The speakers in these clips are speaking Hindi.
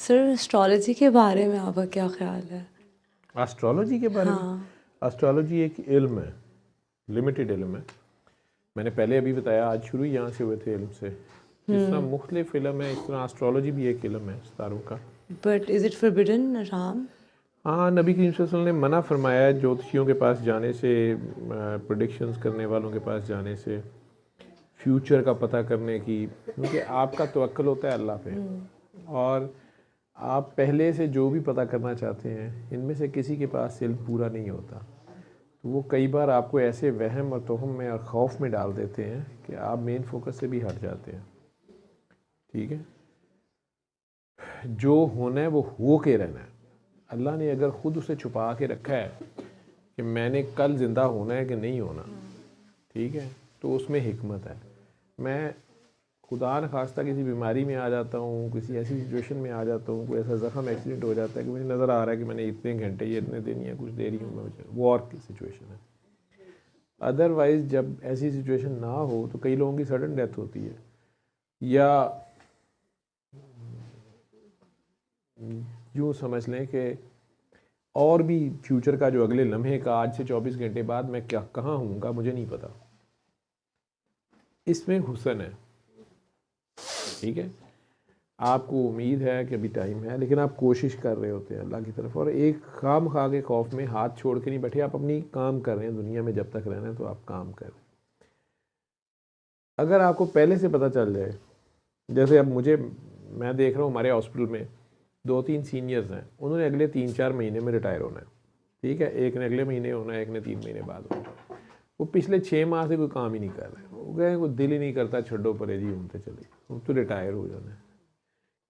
सर एस्ट्रोलॉजी के बारे में आपका क्या ख्याल है? एस्ट्रोलॉजी के बारे में? हाँ। एस्ट्रोलॉजी एक इल्म है, लिमिटेड इल्म है। मैंने पहले अभी बताया, आज शुरू यहाँ से हुए थे इल्म से। जिस तरह मुख्तलिफ इल्म है, इस तरह एस्ट्रोलॉजी भी एक इल्म है सितारों का। But is it forbidden Ram? हाँ, नबी करीम सल्लल्लाहु अलैहि वसल्लम ने मना फरमाया है ज्योतिषियों के पास जाने से, प्रेडिक्शंस करने वालों के पास जाने से, फ्यूचर का पता करने की, क्योंकि आपका तवक्कुल होता है अल्लाह पे। और आप पहले से जो भी पता करना चाहते हैं, इनमें से किसी के पास इल्म पूरा नहीं होता। तो वो कई बार आपको ऐसे वहम और तोहम में और खौफ में डाल देते हैं कि आप मेन फोकस से भी हट जाते हैं। ठीक है, जो होना है वो हो के रहना है। अल्लाह ने अगर ख़ुद उसे छुपा के रखा है कि मैंने कल ज़िंदा होना है कि नहीं होना, ठीक है, तो उसमें हिकमत है। मैं खुदा न खास्ता किसी बीमारी में आ जाता हूँ, किसी ऐसी सिचुएशन में आ जाता हूँ, कोई ऐसा ज़ख्म एक्सीडेंट हो जाता है कि मुझे नज़र आ रहा है कि मैंने इतने घंटे या इतने दिन या कुछ देर ही हूँ, मैं वॉर की सिचुएशन है। अदरवाइज़ जब ऐसी सिचुएशन ना हो तो कई लोगों की सडन डेथ होती है, या यूँ समझ लें कि और भी फ्यूचर का जो अगले लम्हे का, आज से 24 घंटे बाद मैं क्या कहाँ हूँगा मुझे नहीं पता। इसमें हुस्न है, ठीक है। आपको उम्मीद है कि अभी टाइम है, लेकिन आप कोशिश कर रहे होते हैं अल्लाह की तरफ, और एक खाम खा के खौफ में हाथ छोड़ के नहीं बैठे। आप अपनी काम कर रहे हैं दुनिया में, जब तक रहना है तो आप काम कर रहे हैं। अगर आपको पहले से पता चल जाए, जैसे अब मैं देख रहा हूँ हमारे हॉस्पिटल में 2-3 सीनियर्स हैं, उन्होंने अगले 3-4 महीने में रिटायर होना है, ठीक है। एक ने अगले महीने होना है, एक ने 3 महीने बाद होना है। वो पिछले 6 माह से कोई काम ही नहीं कर रहे, वो कहें कोई दिल ही नहीं करता, छड्डो परे जी घूमते चले, अब तो रिटायर हो जाना है।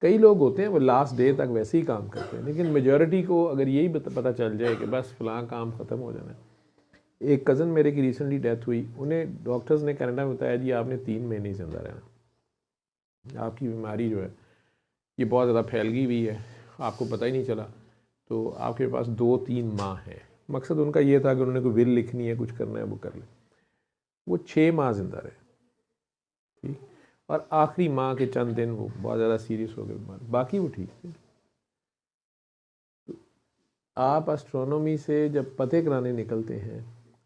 कई लोग होते हैं वो लास्ट डे तक वैसे ही काम करते हैं, लेकिन मेजॉरिटी को अगर यही पता चल जाए कि बस फलां काम ख़त्म हो जाना है। एक कज़न मेरे की रिसेंटली डेथ हुई, उन्हें डॉक्टर्स ने कनाडा में बताया जी आपने 3 महीने ज़िंदा रहना, आपकी बीमारी जो है ये बहुत ज़्यादा फैल गई हुई है, आपको पता ही नहीं चला, तो आपके पास 2-3 माह है। मकसद उनका ये था कि उन्होंने कोई विल लिखनी है, कुछ करना है, वो कर ले। वो 6 माह ज़िंदा रहे, ठीक। और आखिरी माह के चंद दिन वो बहुत ज़्यादा सीरियस हो गए बीमार, बाकी वो ठीक थे। तो आप एस्ट्रोनॉमी से जब पते कराने निकलते हैं,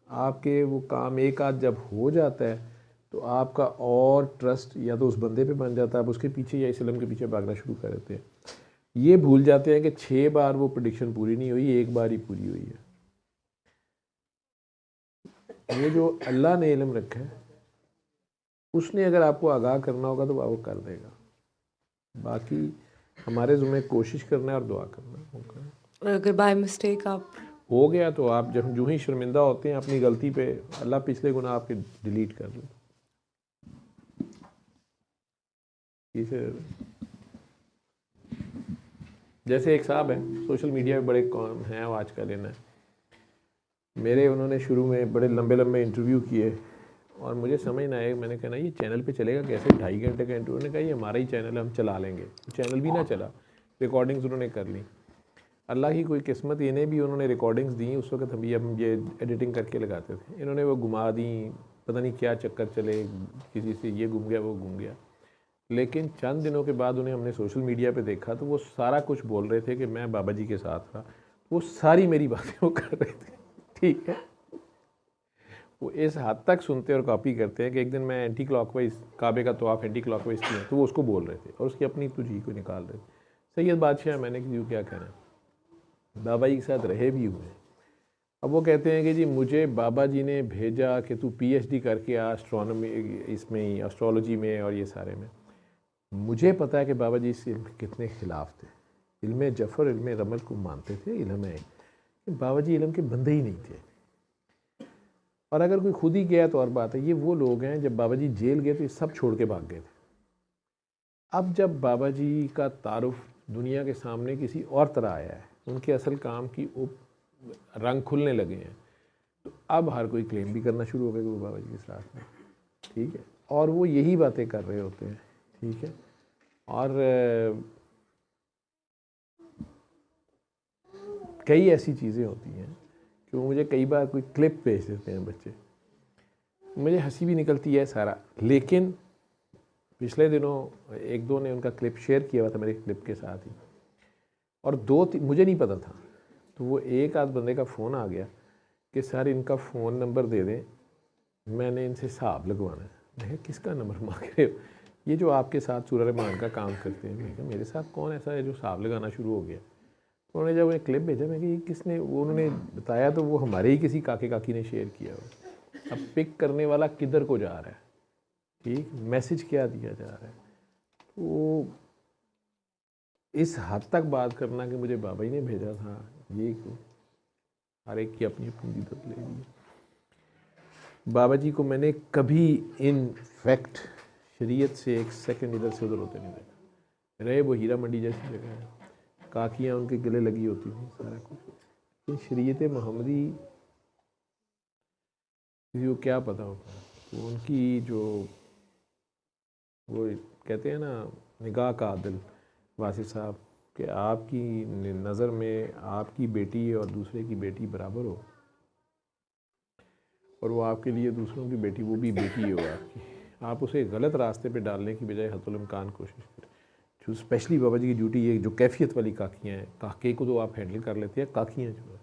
आपके वो काम एक आध जब हो जाता है तो आपका और ट्रस्ट या तो उस बंदे पे बन जाता है, आप उसके पीछे या इस इल्म के पीछे भागना शुरू कर देते हैं। ये भूल जाते हैं कि 6 बार वो प्रेडिक्शन पूरी नहीं हुई, एक बार ही पूरी हुई है। ये जो अल्लाह ने इल्म रखा है, उसने अगर आपको आगाह करना होगा तो वो कर देगा। बाकी हमारे ज़ुम्मे कोशिश करना है और दुआ करना है। और अगर बाय मिस्टेक आप हो गया तो आप जब जो ही शर्मिंदा होते हैं अपनी गलती पे, अल्लाह पिछले गुनाह आपके डिलीट कर दे। इसे जैसे एक साहब है सोशल मीडिया पे बड़े कौन हैं वो आजकल, इन्हें मेरे उन्होंने शुरू में बड़े लंबे लंबे इंटरव्यू किए और मुझे समझ ना आए, मैंने कहा ये चैनल पे चलेगा कैसे, 2.5 घंटे का इंटरव्यू। उन्होंने कहा ये हमारा ही चैनल है, हम चला लेंगे। चैनल भी ना चला, रिकॉर्डिंग्स उन्होंने कर ली। अल्लाह की कोई किस्मत, इन्हें भी उन्होंने रिकॉर्डिंग्स दी। उस वक्त हम ये एडिटिंग करके लगाते थे, इन्होंने वो घुमा दी, पता नहीं क्या चक्कर चले, किसी से ये घूम गया वो घूम गया। लेकिन चंद दिनों के बाद उन्हें हमने सोशल मीडिया पे देखा तो वो सारा कुछ बोल रहे थे कि मैं बाबा जी के साथ था, वो सारी मेरी बातें वो कर रहे थे, ठीक है। वो इस हद तक सुनते और कॉपी करते हैं कि एक दिन मैं एंटी क्लॉकवाइज काबे का तवाफ़ एंटी क्लॉकवाइज किया तो वो उसको बोल रहे थे और उसकी अपनी तुझी को निकाल रहे थे। सैयद बादशाह, मैंने कि क्या कहना है, बाबा जी के साथ रहे भी हुए। अब वो कहते हैं कि जी मुझे बाबा जी ने भेजा कि तू पीएचडी करके आ एस्ट्रोनॉमी, इसमें ही एस्ट्रोलॉजी में और ये सारे में। मुझे पता है कि बाबा जी इस इल्म के कितने ख़िलाफ़ थे, इल्म जफ़र इल्म रमल को मानते थे, इल्म है। बाबा जी इल्म के बंदे ही नहीं थे, और अगर कोई खुद ही गया तो और बात है। ये वो लोग हैं जब बाबा जी जेल गए तो ये सब छोड़ के भाग गए थे। अब जब बाबा जी का तारुफ दुनिया के सामने किसी और तरह आया है, उनके असल काम की रंग खुलने लगे हैं, तो अब हर कोई क्लेम भी करना शुरू हो गया कि वो बाबा जी के साथ में, ठीक है। और वो यही बातें कर रहे होते हैं, ठीक है। और कई ऐसी चीज़ें होती हैं कि वो मुझे कई बार कोई क्लिप भेज देते हैं बच्चे, मुझे हंसी भी निकलती है सारा। लेकिन पिछले दिनों एक दो ने उनका क्लिप शेयर किया हुआ था मेरे क्लिप के साथ ही, और मुझे नहीं पता था, तो वो एक आध बंदे का फ़ोन आ गया कि सर इनका फ़ोन नंबर दे दें, मैंने इनसे हिसाब लगवाना है। मैं कहा किसका नंबर मांग रहे हो? ये जो आपके साथ सूरह रहमान का काम करते हैं। मैं कहा मेरे साथ कौन ऐसा है जो हिसाब लगाना शुरू हो गया? तो उन्होंने जब एक क्लिप भेजा, मैं कि ये किसने, वो उन्होंने बताया तो वो हमारे ही किसी काके काकी ने शेयर किया हो। अब पिक करने वाला किधर को जा रहा है, ठीक, मैसेज क्या दिया जा रहा है, तो इस हद तक बात करना कि मुझे बाबा जी ने भेजा था, ये क्यों? हर एक की अपनी अपनी इज्जत ले ली। बाबा जी को मैंने कभी इन फैक्ट शरीयत से एक सेकंड इधर से उधर होते नहीं देखा। रहे वो हीरा मंडी जैसी जगह है, काकियाँ उनके गले लगी होती थी, सारा कुछ। लेकिन शरीयत मोहम्मदी किसी को क्या पता होता है, तो उनकी जो वो कहते हैं ना निगाह का आदिल वासिफ साहब, कि आपकी नज़र में आपकी बेटी और दूसरे की बेटी बराबर हो, और वो आपके लिए दूसरों की बेटी, वो भी बेटी हो आपकी, आप उसे गलत रास्ते पे डालने की बजाय हतुल इम्कान कोशिश करें। जो स्पेशली बाबा जी की ड्यूटी, ये जो कैफियत वाली काकियाँ हैं, काके को तो आप हैंडल कर लेते हैं, काकियाँ जो